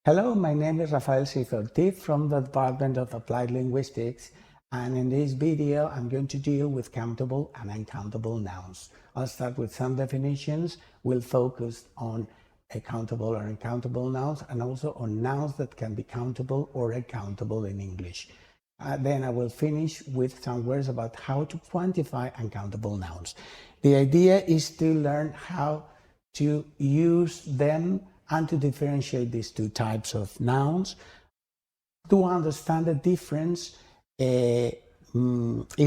Hello, my name is Rafael Seiz from the Department of Applied Linguistics, and in this video I'm going to deal with countable and uncountable nouns. I'll start with some definitions. We'll focus on countable or uncountable nouns and also on nouns that can be countable or uncountable in English. Then I will finish with some words about how to quantify uncountable nouns. The idea is to learn how to use them and to differentiate these two types of nouns. To understand the difference, is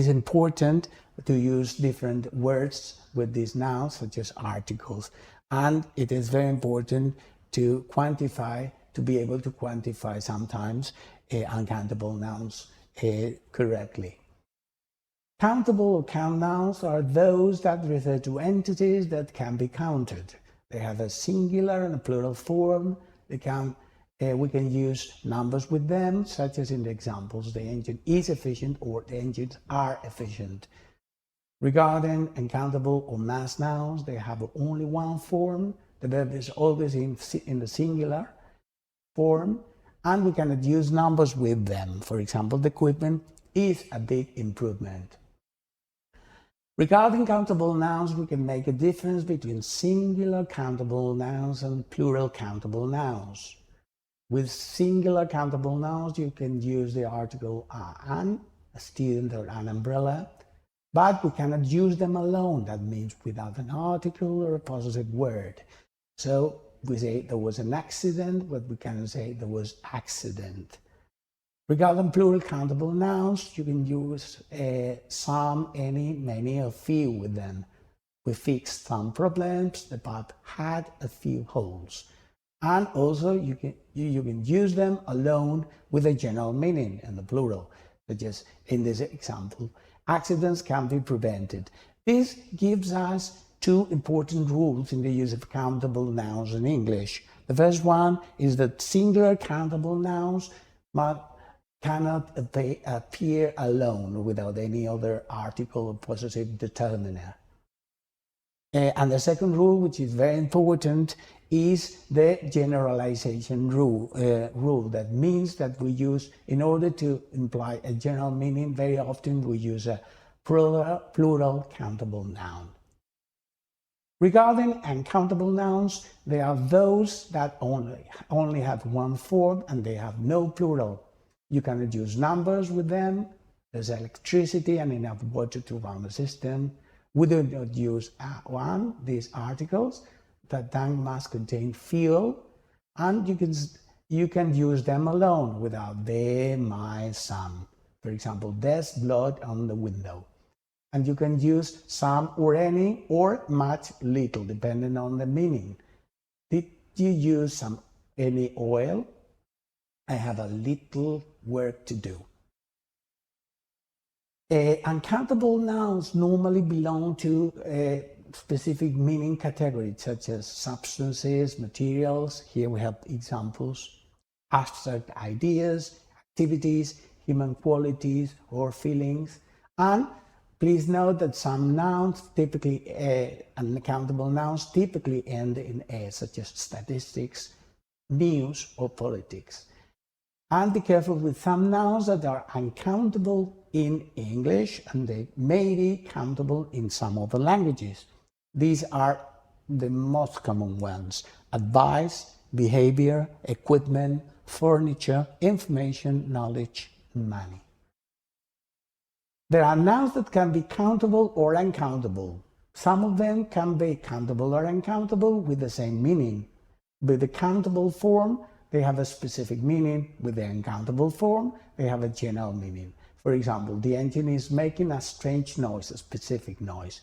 important to use different words with these nouns, such as articles. And it is very important to quantify, to be able to quantify sometimes uncountable nouns correctly. Countable or count nouns are those that refer to entities that can be counted. They have a singular and a plural form. We can use numbers with them, such as in the examples, the engine is efficient or the engines are efficient. Regarding uncountable or mass nouns, they have only one form. The verb is always in the singular form, and we cannot use numbers with them. For example, the equipment is a big improvement. Regarding countable nouns, we can make a difference between singular countable nouns and plural countable nouns. With singular countable nouns, you can use the article an, a student, or an umbrella, but we cannot use them alone. That means without an article or a possessive word. So we say there was an accident, but we cannot say there was accident. Regarding plural countable nouns, you can use some, any, many, or few with them. We fixed some problems, the pipe had a few holes. And also you can use them alone with a general meaning in the plural, such as in this example, accidents can be prevented. This gives us two important rules in the use of countable nouns in English. The first one is that singular countable nouns cannot appear alone without any other article or possessive determiner. And the second rule, which is very important, is the generalization rule. That means that we use, in order to imply a general meaning, very often we use a plural countable noun. Regarding uncountable nouns, they are those that only have one form and they have no plural. You cannot use numbers with them. There's electricity and enough water to run the system. We do not use these articles. The tank must contain fuel, and you can use them alone without they, my, some. For example, there's blood on the window. And you can use some or any or much little, depending on the meaning. Did you use any oil? I have a little work to do. Uncountable nouns normally belong to a specific meaning category, such as substances, materials. Here we have examples, abstract ideas, activities, human qualities or feelings. And please note that some nouns, typically uncountable nouns, typically end in a, such as statistics, news, or politics. And be careful with some nouns that are uncountable in English and they may be countable in some other languages. These are the most common ones: advice, behavior, equipment, furniture, information, knowledge, money. There are nouns that can be countable or uncountable. Some of them can be countable or uncountable with the same meaning. With the countable form, they have a specific meaning. With the uncountable form, they have a general meaning. For example, the engine is making a strange noise, a specific noise.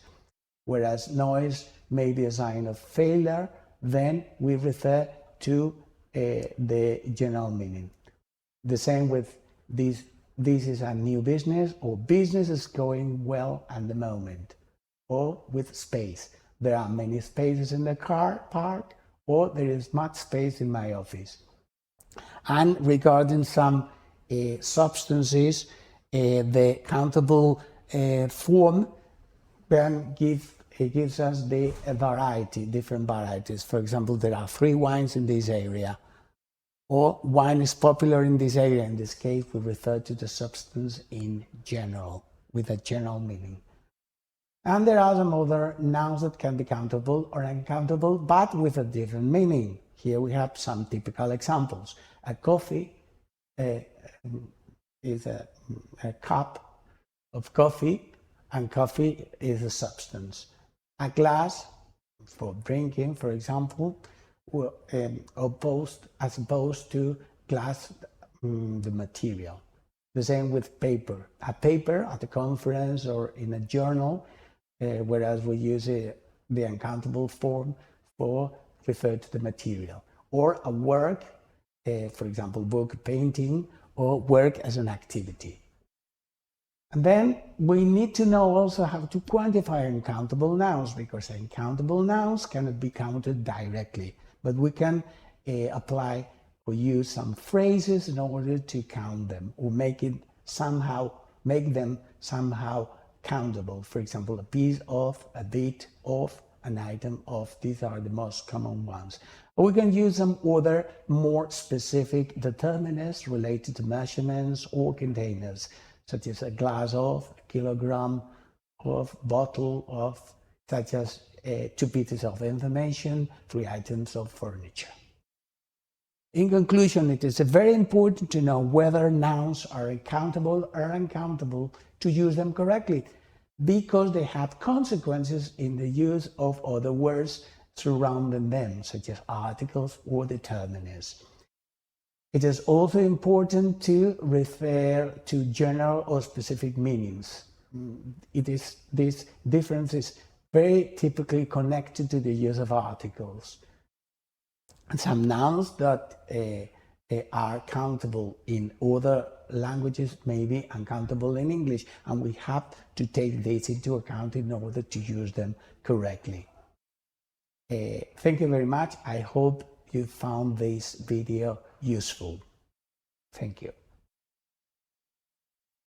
Whereas noise may be a sign of failure, then we refer to the general meaning. The same with this is a new business, or business is going well at the moment. Or with space. There are many spaces in the car park, or there is much space in my office. And regarding some substances, the countable form then gives us the variety, different varieties. For example, there are 3 wines in this area. Or wine is popular in this area. In this case, we refer to the substance in general, with a general meaning. And there are some other nouns that can be countable or uncountable, but with a different meaning. Here we have some typical examples. A coffee is a cup of coffee, and coffee is a substance. A glass for drinking, for example, as opposed to glass, the material. The same with paper. A paper at a conference or in a journal, whereas we use the uncountable form for refer to the material. Or a work, for example, book, painting, or work as an activity. And then we need to know also how to quantify uncountable nouns, because uncountable nouns cannot be counted directly, but we can apply or use some phrases in order to count them or make them somehow countable. For example, a piece of, a bit of, an item of. These are the most common ones. Or we can use some other more specific determinants related to measurements or containers, such as a glass of, a kilogram of, bottle of, such as 2 pieces of information, 3 items of furniture. In conclusion, it is very important to know whether nouns are countable or uncountable to use them correctly, because they have consequences in the use of other words surrounding them, such as articles or determinants. It is also important to refer to general or specific meanings. This difference is very typically connected to the use of articles. Some nouns that are countable in other languages may be uncountable in English, and we have to take this into account in order to use them correctly. Thank you very much. I hope you found this video useful. Thank you.